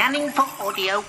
Scanning for audio.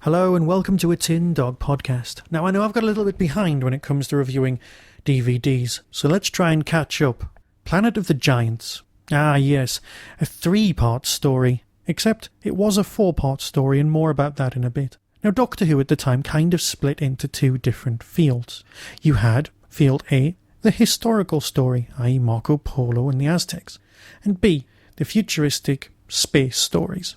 Hello and welcome to a Tin Dog podcast. Now I know I've got a little bit behind when it comes to reviewing DVDs, so let's try and catch up. Planet of the Giants. Ah yes, a 3-part story, except it was a 4-part story and more about that in a bit. Now Doctor Who at the time kind of split into 2 different fields. You had Field A, the historical story, i.e. Marco Polo and the Aztecs, and B, the futuristic space stories.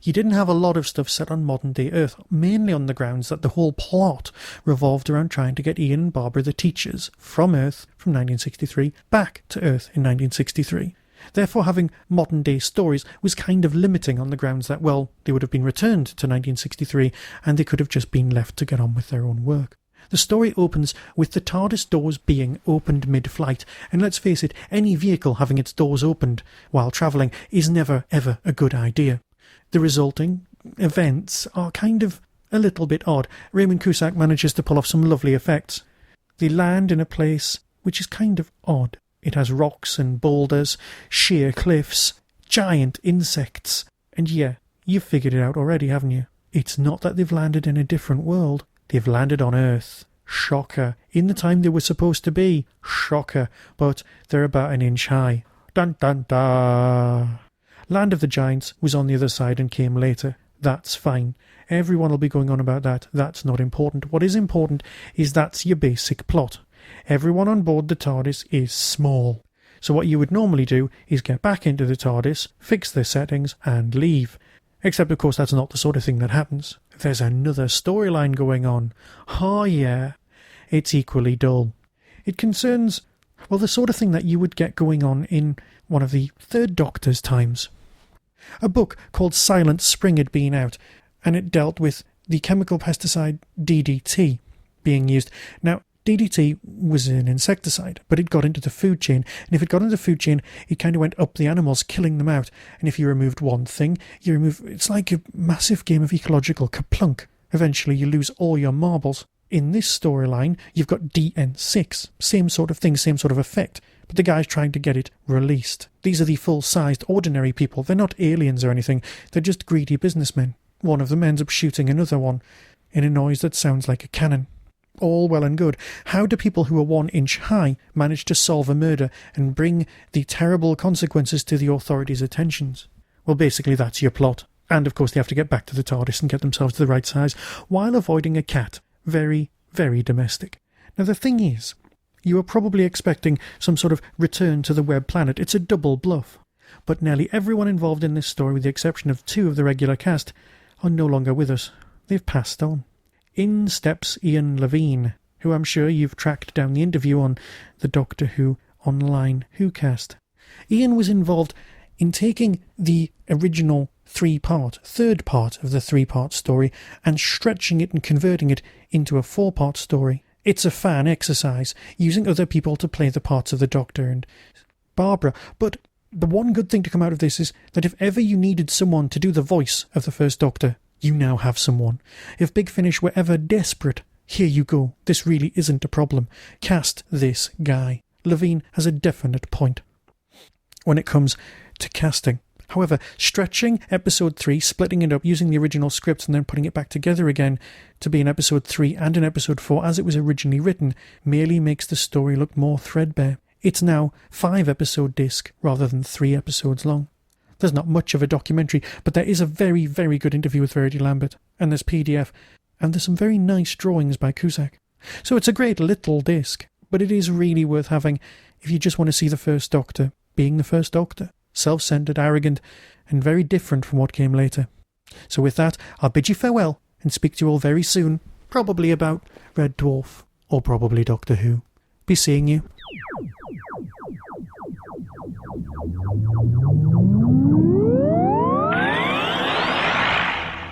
You didn't have a lot of stuff set on modern-day Earth, mainly on the grounds that the whole plot revolved around trying to get Ian and Barbara, the teachers, from Earth from 1963 back to Earth in 1963. Therefore, having modern-day stories was kind of limiting on the grounds that, well, they would have been returned to 1963 and they could have just been left to get on with their own work. The story opens with the TARDIS doors being opened mid-flight, and let's face it, any vehicle having its doors opened while travelling is never, ever a good idea. The resulting events are kind of a little bit odd. Raymond Cusack manages to pull off some lovely effects. They land in a place which is kind of odd. It has rocks and boulders, sheer cliffs, giant insects, and yeah, you've figured it out already, haven't you? It's not that they've landed in a different world. They've landed on Earth. Shocker. In the time they were supposed to be. Shocker. But they're about an inch high. Dun dun dun. Land of the Giants was on the other side and came later. That's fine. Everyone will be going on about that. That's not important. What is important is that's your basic plot. Everyone on board the TARDIS is small. So what you would normally do is get back into the TARDIS, fix their settings, and leave. Except, of course, that's not the sort of thing that happens. There's another storyline going on. Oh, yeah. It's equally dull. It concerns, well, the sort of thing that you would get going on in one of the Third Doctor's times. A book called Silent Spring had been out, and it dealt with the chemical pesticide DDT being used. Now, DDT was an insecticide, but it got into the food chain, and if it got into the food chain, it kind of went up the animals, killing them out. And if you removed one thing, it's like a massive game of ecological kaplunk. Eventually, you lose all your marbles. In this storyline, you've got DN6, same sort of thing, same sort of effect, but the guy's trying to get it released. These are the full-sized, ordinary people. They're not aliens or anything, they're just greedy businessmen. One of them ends up shooting another one in a noise that sounds like a cannon. All well and good. How do people who are 1 inch high manage to solve a murder and bring the terrible consequences to the authorities' attentions? Well, basically that's your plot. And of course they have to get back to the TARDIS and get themselves to the right size, while avoiding a cat. Very, very domestic. Now the thing is, you are probably expecting some sort of return to the web planet. It's a double bluff. But nearly everyone involved in this story, with the exception of 2 of the regular cast, are no longer with us. They've passed on. In steps Ian Levine, who I'm sure you've tracked down the interview on the Doctor Who Online WhoCast. Ian was involved in taking the original 3-part, third part of the 3-part story and stretching it and converting it into a 4-part story. It's a fan exercise, using other people to play the parts of the Doctor and Barbara. But the one good thing to come out of this is that if ever you needed someone to do the voice of the first Doctor, you now have someone. If Big Finish were ever desperate, here you go. This really isn't a problem. Cast this guy. Levine has a definite point when it comes to casting. However, stretching episode 3, splitting it up, using the original script and then putting it back together again to be in episode 3 and in episode 4 as it was originally written, merely makes the story look more threadbare. It's now 5-episode disc rather than 3 episodes long. There's not much of a documentary, but there is a very, very good interview with Verity Lambert, and there's PDF, and there's some very nice drawings by Cusack. So it's a great little disc, but it is really worth having if you just want to see the First Doctor being the First Doctor. Self-centred, arrogant, and very different from what came later. So with that, I'll bid you farewell, and speak to you all very soon, probably about Red Dwarf or probably Doctor Who. Be seeing you.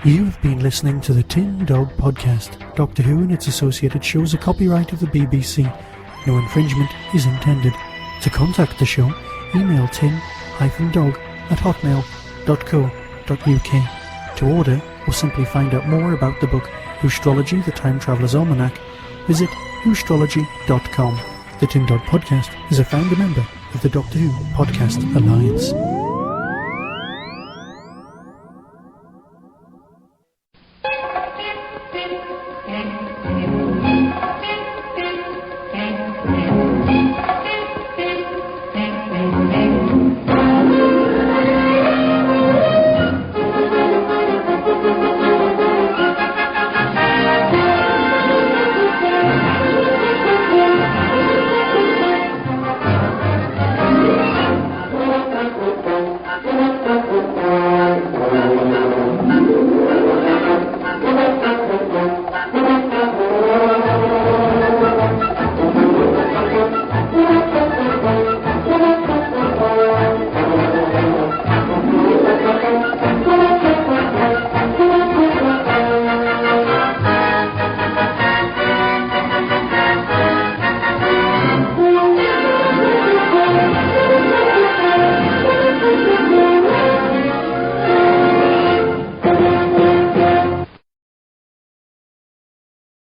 You've been listening to the Tin Dog Podcast. Doctor Who and its associated shows are copyright of the BBC. No infringement is intended. To contact the show, email tin-dog@hotmail.co.uk. To order or simply find out more about the book Whostrology, the Time Traveller's Almanac, visit whostrology.com. The Tin Dog Podcast is a founder member of the Doctor Who Podcast Alliance.